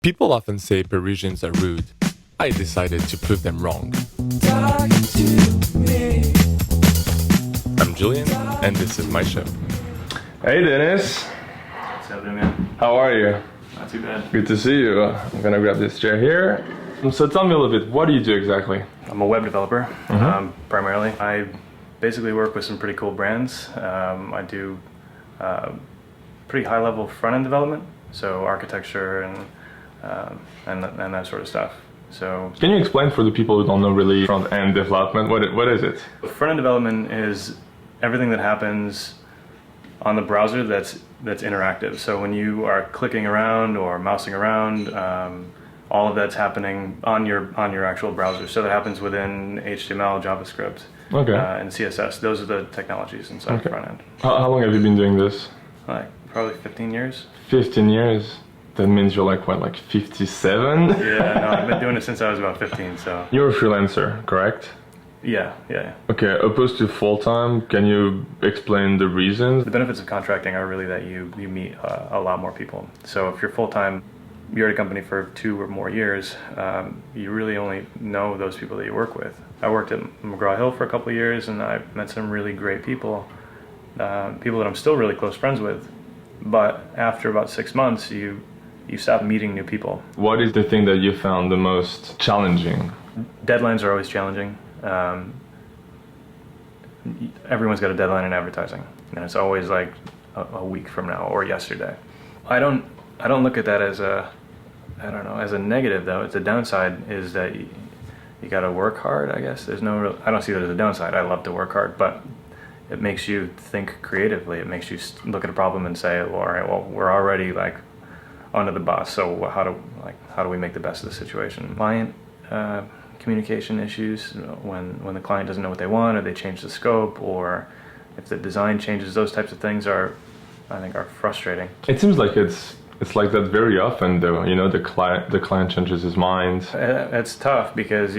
People often say Parisians are rude. I decided to prove them wrong. Talk to me. I'm Julian, and this is my show. Hey Dennis, What's happening, man? how are you? Not too bad. Good to see you. I'm gonna grab this chair here. So tell me a little bit, what do you do exactly? I'm a web developer, primarily. I basically work with some pretty cool brands. I do pretty high-level front-end development, so architecture and that sort of stuff. So Can you explain for the people who don't know really front-end development, what is it? front-end development is everything that happens on the browser that's interactive. So when you are clicking around or mousing around, all of that's happening on your actual browser. So that happens within HTML, JavaScript, Okay. and CSS. Those are the technologies inside the front end. How long have you been doing this? Like probably 15 years. 15 years? That means you're like 57? Yeah, no, I've been doing it since I was about 15. So You're a freelancer, correct? yeah. Okay, opposed to full-time, can you explain the reasons? The benefits of contracting are really that you meet a lot more people. So if you're full-time, you're at a company for 2 or more years, you really only know those people that you work with. I worked at McGraw-Hill for a couple of years, and I met some really great people, people that I'm still really close friends with. But after about 6 months, you stop meeting new people. What is the thing that you found the most challenging? Deadlines are always challenging. Everyone's got a deadline in advertising, and it's always like a week from now or yesterday. I don't look at that as as a negative though. It's a downside is that you got to work hard. I guess I don't see that as a downside. I love to work hard, but it makes you think creatively. It makes you look at a problem and say, well, all right, well, we're already like under the bus. So how do we make the best of the situation? Client communication issues when the client doesn't know what they want, or they change the scope, or if the design changes. Those types of things I think are frustrating. It seems like it's like that very often though, you know, the client changes his mind. It's tough because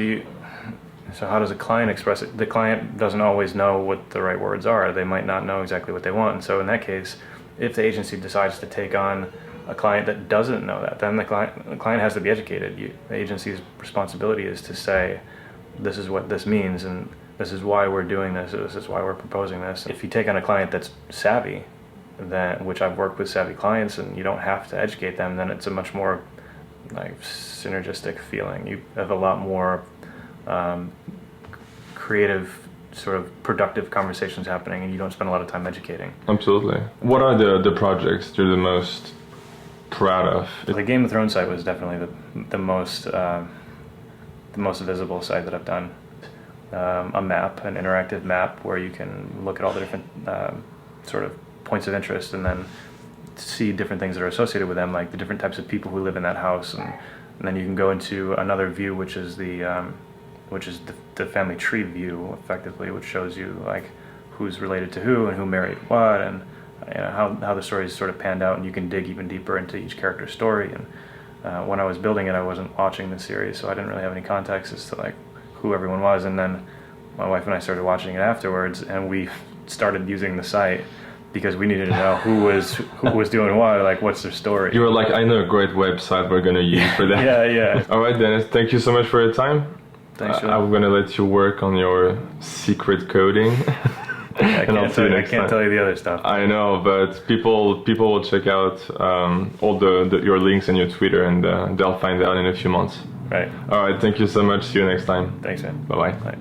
so how does a client express it? The client doesn't always know what the right words are. They might not know exactly what they want. And so in that case, if the agency decides to take on a client that doesn't know that, then the client has to be educated. The agency's responsibility is to say, this is what this means, and this is why we're doing this, this is why we're proposing this. If you take on a client that's savvy, which I've worked with savvy clients, and you don't have to educate them, then it's a much more like synergistic feeling. You have a lot more creative, sort of productive conversations happening, and you don't spend a lot of time educating. Absolutely. What are the projects you're the most proud of? The Game of Thrones site was definitely the most visible site that I've done. A map, an interactive map, where you can look at all the different sort of points of interest, and then see different things that are associated with them, like the different types of people who live in that house, and then you can go into another view, which is the family tree view, effectively, which shows you like who's related to who and who married what, and how the stories sort of panned out, and you can dig even deeper into each character's story. And when I was building it, I wasn't watching the series, so I didn't really have any context as to like who everyone was. And then my wife and I started watching it afterwards, and we started using the site because we needed to know who was doing what, like what's their story. You were like, I know a great website we're gonna use for that. Yeah. All right, Dennis, thank you so much for your time. Thanks, Julian. I'm gonna let you work on your secret coding. I can't tell you the other stuff. I know, but people will check out all your links and your Twitter, and they'll find out in a few months. Right. All right, thank you so much. See you next time. Thanks, man. Bye-bye. Bye.